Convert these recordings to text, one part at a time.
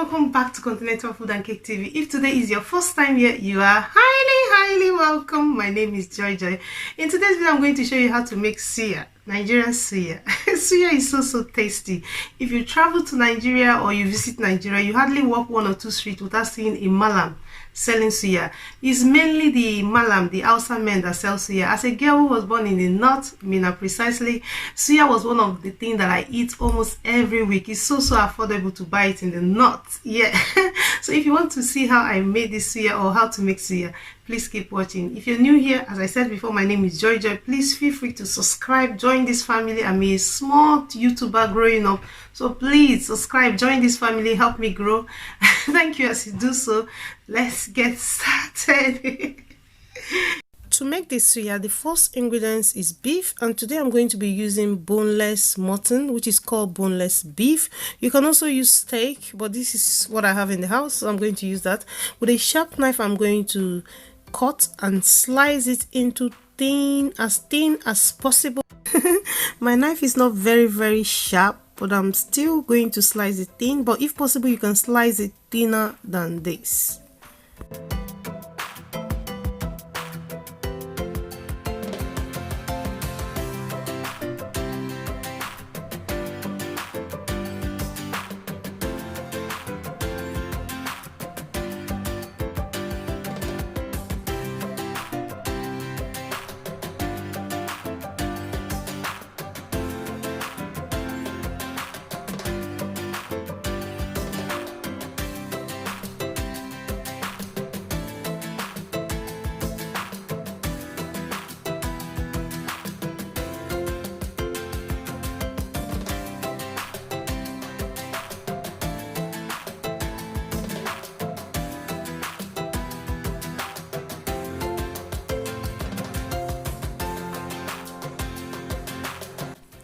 welcome back to Continental Food and Cake TV. If today is your first time here, you are highly welcome. My name is Joy. In today's video, I'm going to show you how to make suya, Nigerian suya. Suya is so tasty. If you travel to Nigeria or you visit Nigeria, you hardly walk one or two streets without seeing a malam selling suya. It's mainly the malam, the Hausa men that sell suya. As a girl who was born in the north, Mina precisely, suya was one of the things that I eat almost every week. It's so affordable to buy it in the north. Yeah. So if you want to see how I made this suya or how to make suya, please keep watching. If you're new here, as I said before, my name is Joy. Please feel free to subscribe, join this family. I'm a small YouTuber growing up, so please subscribe, join this family, help me grow. Thank you as you do so. Let's get started. To make this suya, the first ingredients is beef, and today I'm going to be using boneless mutton, which is called boneless beef. You can also use steak, but this is what I have in the house, so I'm going to use that. With a sharp knife, I'm going to cut and slice it into thin as possible. My knife is not very sharp, but I'm still going to slice it thin, but if possible you can slice it thinner than this.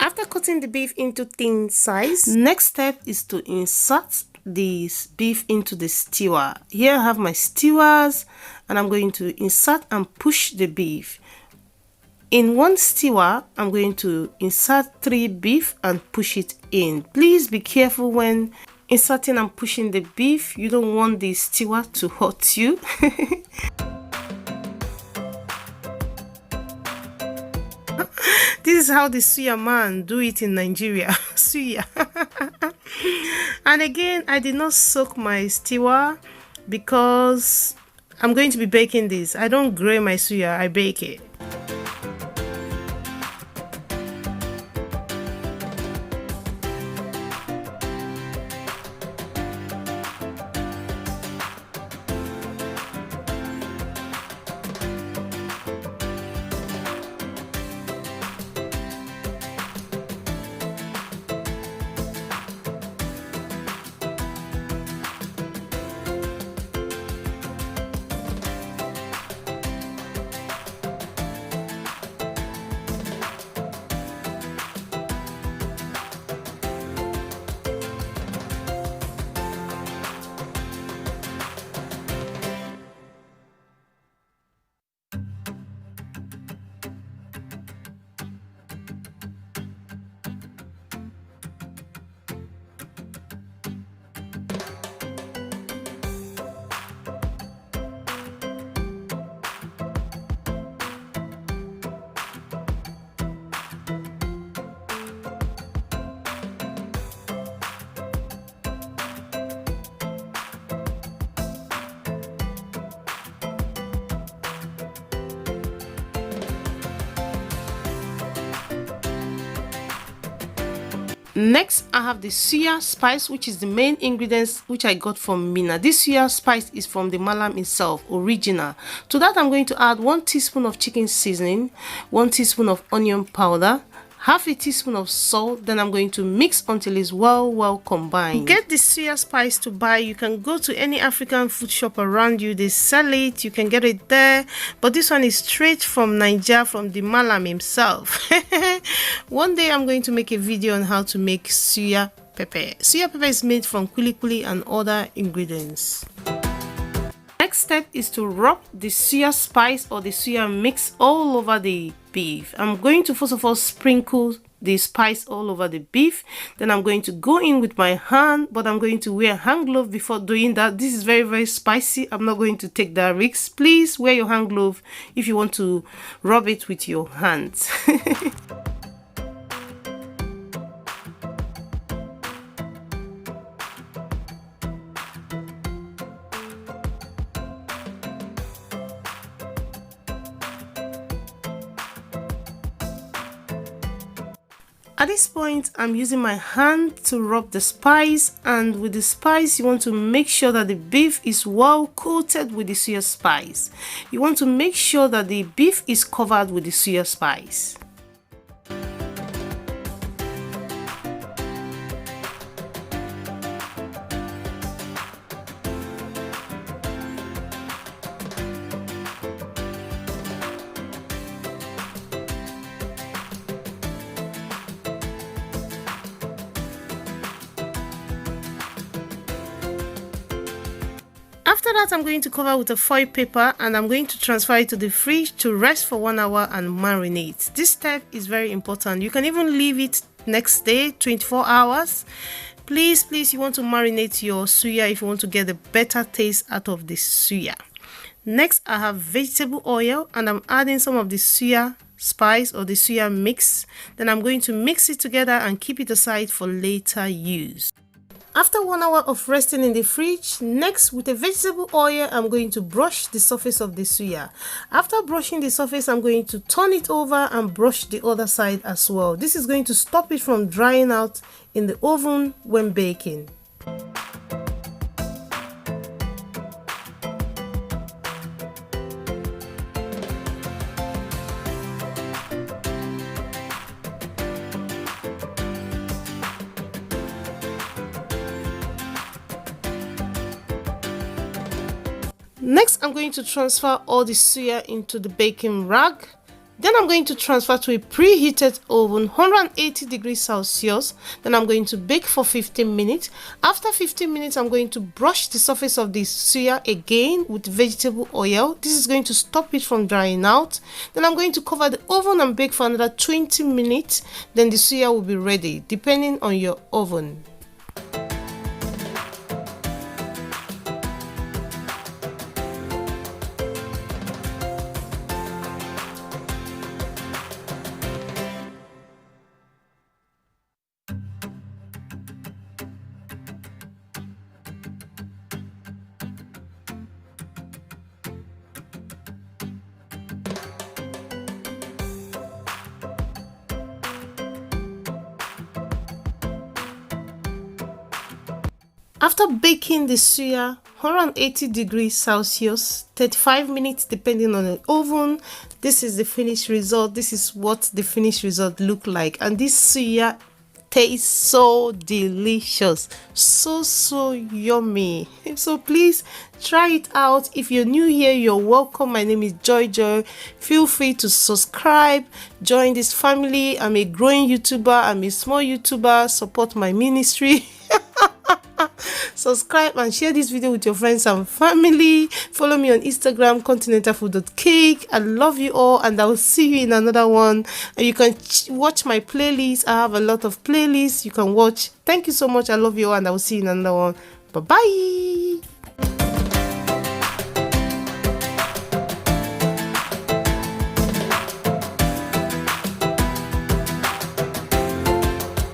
After cutting the beef into thin size, next step is to insert this beef into the stewer. Here I have my skewers, and I'm going to insert and push the beef. In one stewer, I'm going to insert 3 beef and push it in. Please be careful when inserting and pushing the beef. You don't want the stewer to hurt you. This is how the suya man do it in Nigeria. Suya. And again, I did not soak my stewer because I'm going to be baking this. I don't grate my suya, I bake it. Next, I have the suya spice, which is the main ingredients which I got from Mina. This suya spice is from the malam itself, original. To that, I'm going to add 1 teaspoon of chicken seasoning, 1 teaspoon of onion powder, half a teaspoon of salt. Then I'm going to mix until it's well combined. Get the suya spice to buy. You can go to any African food shop around you, they sell it, you can get it there, but this one is straight from Nigeria, from the malam himself. One day I'm going to make a video on how to make suya pepper. Suya pepper is made from kulikuli and other ingredients. Next step is to rub the suya spice or the suya mix all over the beef. I'm going to first of all sprinkle the spice all over the beef. Then I'm going to go in with my hand, but I'm going to wear a hand glove before doing that. This is very, very spicy. I'm not going to take that risk. Please wear your hand glove if you want to rub it with your hands. At this point, I'm using my hand to rub the spice, and with the spice, you want to make sure that the beef is well coated with the suya spice. You want to make sure that the beef is covered with the suya spice. After that, I'm going to cover with a foil paper and I'm going to transfer it to the fridge to rest for 1 hour and marinate. This step is very important. You can even leave it next day, 24 hours. Please, you want to marinate your suya if you want to get the better taste out of the suya. Next, I have vegetable oil and I'm adding some of the suya spice or the suya mix. Then I'm going to mix it together and keep it aside for later use. After 1 hour of resting in the fridge, next with a vegetable oil, I'm going to brush the surface of the suya. After brushing the surface, I'm going to turn it over and brush the other side as well. This is going to stop it from drying out in the oven when baking. Next, I'm going to transfer all the suya into the baking rag. Then I'm going to transfer to a preheated oven, 180 degrees Celsius. Then I'm going to bake for 15 minutes. After 15 minutes, I'm going to brush the surface of the suya again with vegetable oil. This is going to stop it from drying out. Then I'm going to cover the oven and bake for another 20 minutes. Then the suya will be ready, depending on your oven. After baking the suya 180 degrees Celsius, 35 minutes depending on the oven, this is the finished result. This is what the finished result look like, and this suya tastes so delicious, so yummy. So please try it out. If you're new here, you're welcome. My name is Joy. Feel free to subscribe, join this family. I'm a growing YouTuber. I'm a small YouTuber. Support my ministry. Subscribe and share this video with your friends and family. Follow me on Instagram, continentalfood.cake. I love you all, and I will see you in another one. And you can watch my playlist. I have a lot of playlists you can watch. Thank you so much. I love you all, and I will see you in another one. Bye bye.